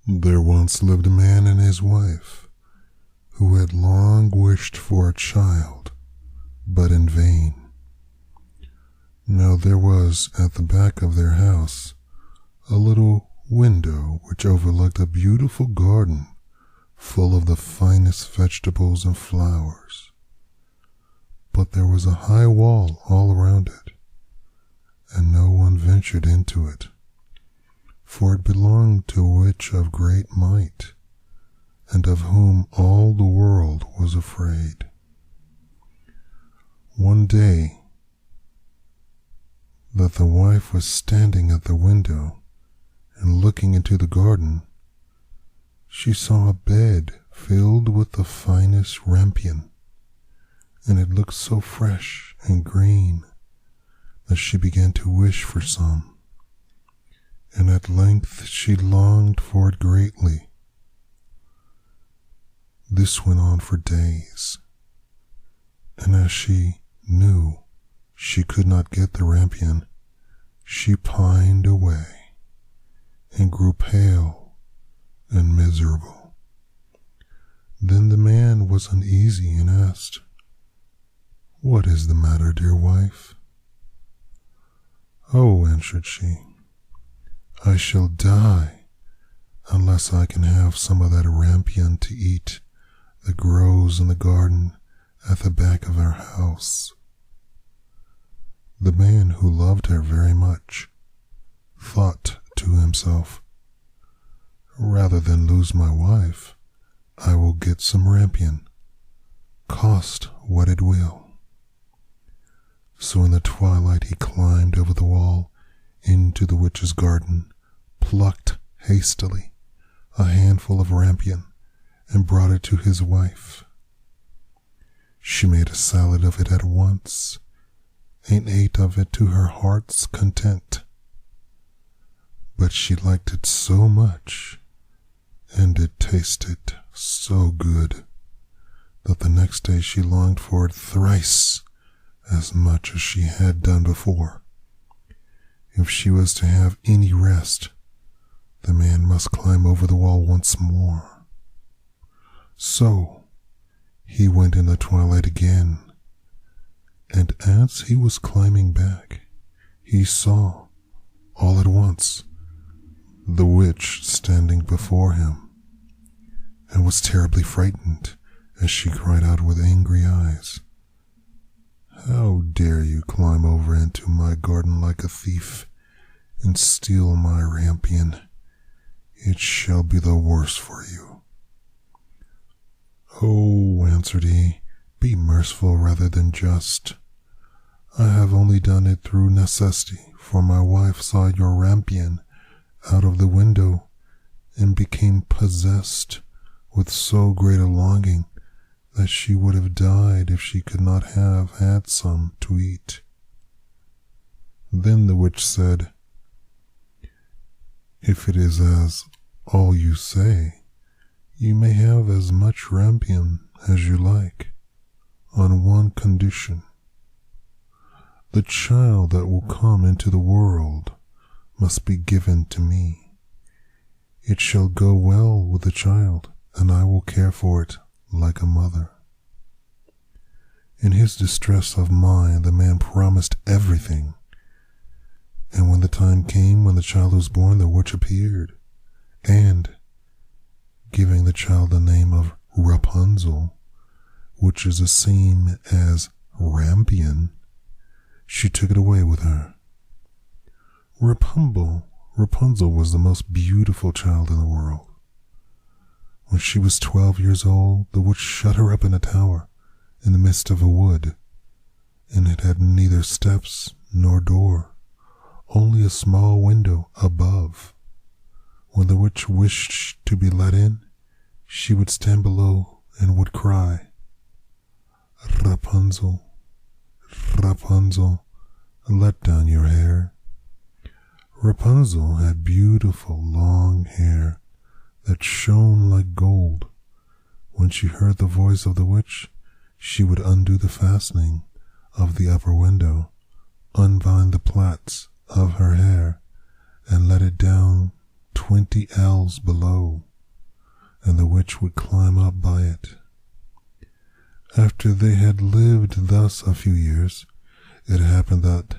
There once lived a man and his wife who had long wished for a child, but in vain. Now there was at the back of their house a little window which overlooked a beautiful garden full of the finest vegetables and flowers. But there was a high wall all around it, and no one ventured into it, for it belonged to a witch of great might, and of whom all the world was afraid. One day, that the wife was standing at the window and looking into the garden, she saw a bed filled with the finest rampion, and it looked so fresh and green that she began to wish for some, and at length she longed for it greatly. This went on for days, and as she knew she could not get the rampion, she pined away and grew pale and miserable. Then the man was uneasy and asked, "What is the matter, dear wife?" "Oh," answered she, "I shall die unless I can have some of that rampion to eat that grows in the garden at the back of our house." The man, who loved her very much, thought to himself, "Rather than lose my wife, I will get some rampion, cost what it will." So in the twilight he climbed over the wall into the witch's garden, plucked hastily a handful of rampion, and brought it to his wife. She made a salad of it at once, and ate of it to her heart's content. But she liked it so much, and it tasted so good, that the next day she longed for it thrice as much as she had done before. If she was to have any rest, the man must climb over the wall once more. So he went in the twilight again, and as he was climbing back, he saw, all at once, the witch standing before him, and was terribly frightened as she cried out with angry eyes, "How dare you climb over into my garden like a thief and steal my rampion? It shall be the worse for you." "Oh," answered he, "be merciful rather than just. I have only done it through necessity, for my wife saw your rampion out of the window and became possessed with so great a longing that she would have died if she could not have had some to eat." Then the witch said, "If it is as all you say, you may have as much rampion as you like, on one condition. The child that will come into the world must be given to me. It shall go well with the child, and I will care for it like a mother." In his distress of mind, the man promised everything, and when the time came when the child was born, the witch appeared, and, giving the child the name of Rapunzel, which is the same as rampion, she took it away with her. Rapunzel was the most beautiful child in the world. When she was 12 years old, the witch shut her up in a tower in the midst of a wood, and it had neither steps nor door, only a small window above. When the witch wished to be let in, she would stand below and would cry, "Rapunzel, Rapunzel, let down your hair." Rapunzel had beautiful long hair that shone like gold. When she heard the voice of the witch, she would undo the fastening of the upper window, unbind the plaits of her hair, and let it down 20 ells below, and the witch would climb up by it. After they had lived thus a few years, it happened that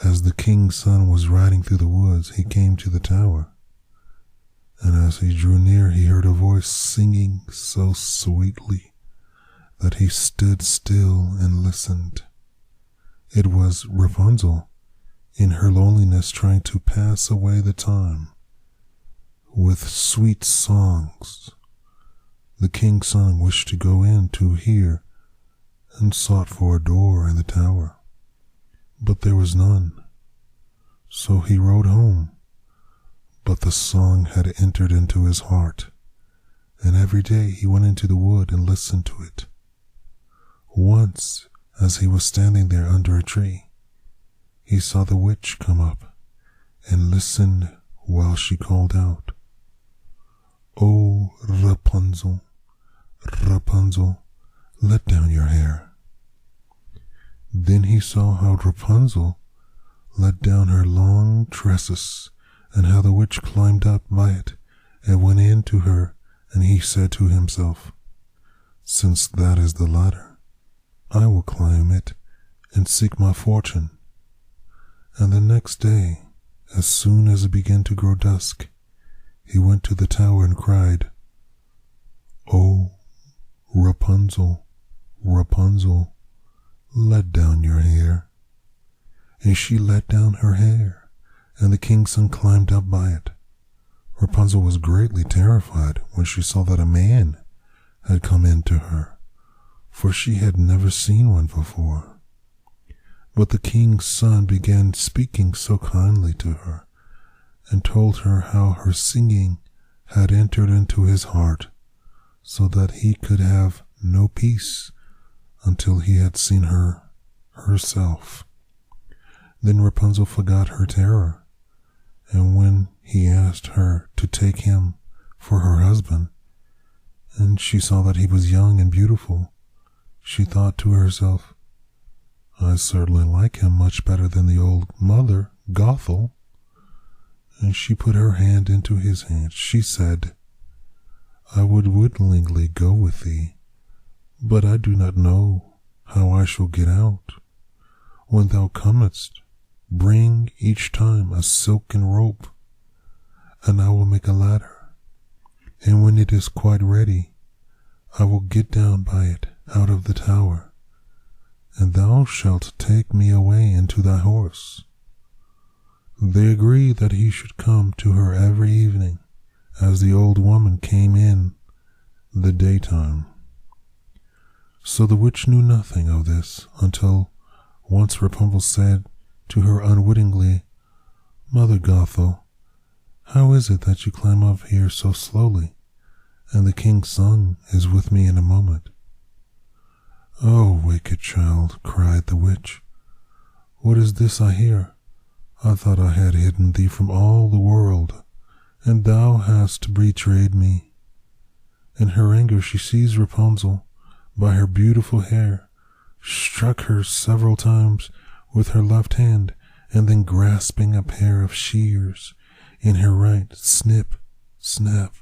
as the king's son was riding through the woods, he came to the tower. And as he drew near, he heard a voice singing so sweetly that he stood still and listened. It was Rapunzel, in her loneliness, trying to pass away the time with sweet songs. The king's son wished to go in to hear and sought for a door in the tower, but there was none. So he rode home, but the song had entered into his heart, and every day he went into the wood and listened to it. Once, as he was standing there under a tree, he saw the witch come up and listened while she called out, "Oh, Rapunzel, Rapunzel, let down your hair." Then he saw how Rapunzel let down her long tresses, and how the witch climbed up by it and went in to her, and he said to himself, "Since that is the ladder, I will climb it and seek my fortune." And the next day, as soon as it began to grow dusk, he went to the tower and cried, "Oh, Rapunzel, Rapunzel, let down your hair." And she let down her hair, and the king's son climbed up by it. Rapunzel was greatly terrified when she saw that a man had come in to her, for she had never seen one before. But the king's son began speaking so kindly to her, and told her how her singing had entered into his heart, so that he could have no peace until he had seen her herself. Then Rapunzel forgot her terror, and when he asked her to take him for her husband, and she saw that he was young and beautiful, she thought to herself, "I certainly like him much better than the old mother, Gothel." And she put her hand into his hand. She said, "I would willingly go with thee, but I do not know how I shall get out. When thou comest, bring each time a silken rope, and I will make a ladder, and when it is quite ready, I will get down by it out of the tower, and thou shalt take me away into thy horse." They agreed that he should come to her every evening, as the old woman came in the daytime. So the witch knew nothing of this until once Rapunzel said to her unwittingly, "Mother Gothel, how is it that you climb up here so slowly, and the king's son is with me in a moment?" "Oh, wicked child," cried the witch, "what is this I hear? I thought I had hidden thee from all the world, and thou hast betrayed me." In her anger she seized Rapunzel by her beautiful hair, struck her several times with her left hand, and then grasping a pair of shears in her right, snip, snap.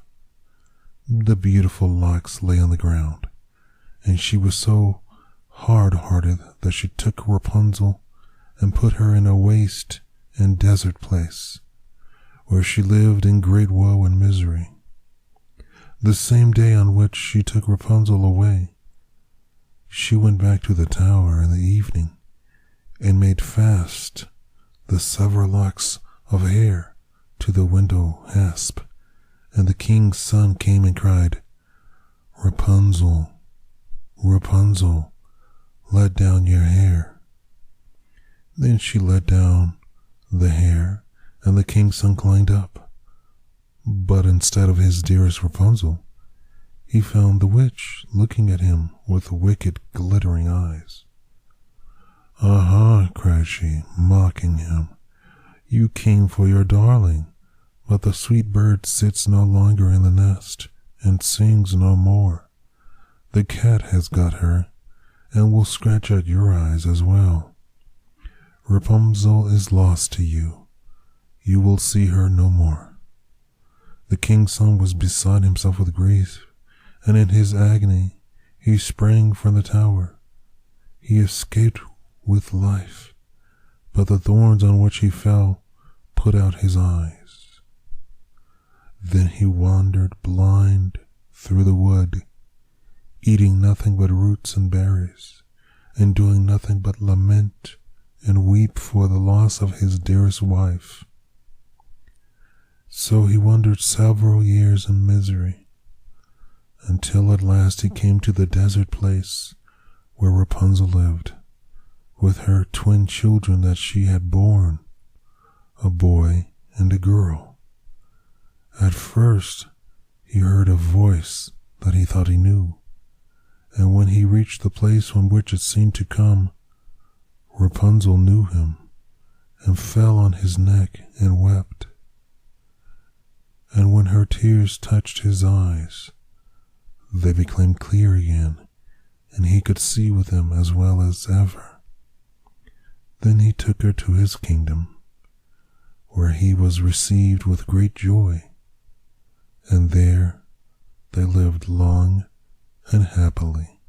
The beautiful locks lay on the ground, and she was so hard-hearted that she took Rapunzel and put her in a waste and desert place, where she lived in great woe and misery. The same day on which she took Rapunzel away, she went back to the tower in the evening and made fast the several locks of hair to the window hasp, and the king's son came and cried, "Rapunzel, Rapunzel, let down your hair." Then she let down the hair, and the king's son climbed up. But instead of his dearest Rapunzel, he found the witch looking at him with wicked, glittering eyes. "Aha," cried she, mocking him, "you came for your darling, but the sweet bird sits no longer in the nest and sings no more. The cat has got her, and will scratch at your eyes as well. Rapunzel is lost to you. You will see her no more." The king's son was beside himself with grief, and in his agony he sprang from the tower. He escaped with life, but the thorns on which he fell put out his eyes. Then he wandered blind through the wood, eating nothing but roots and berries, and doing nothing but lament and weep for the loss of his dearest wife. So he wandered several years in misery, until at last he came to the desert place where Rapunzel lived, with her twin children that she had borne, a boy and a girl. At first he heard a voice that he thought he knew, and when he reached the place from which it seemed to come, Rapunzel knew him and fell on his neck and wept. And when her tears touched his eyes, they became clear again, and he could see with them as well as ever. Then he took her to his kingdom, where he was received with great joy, and there they lived long and happily.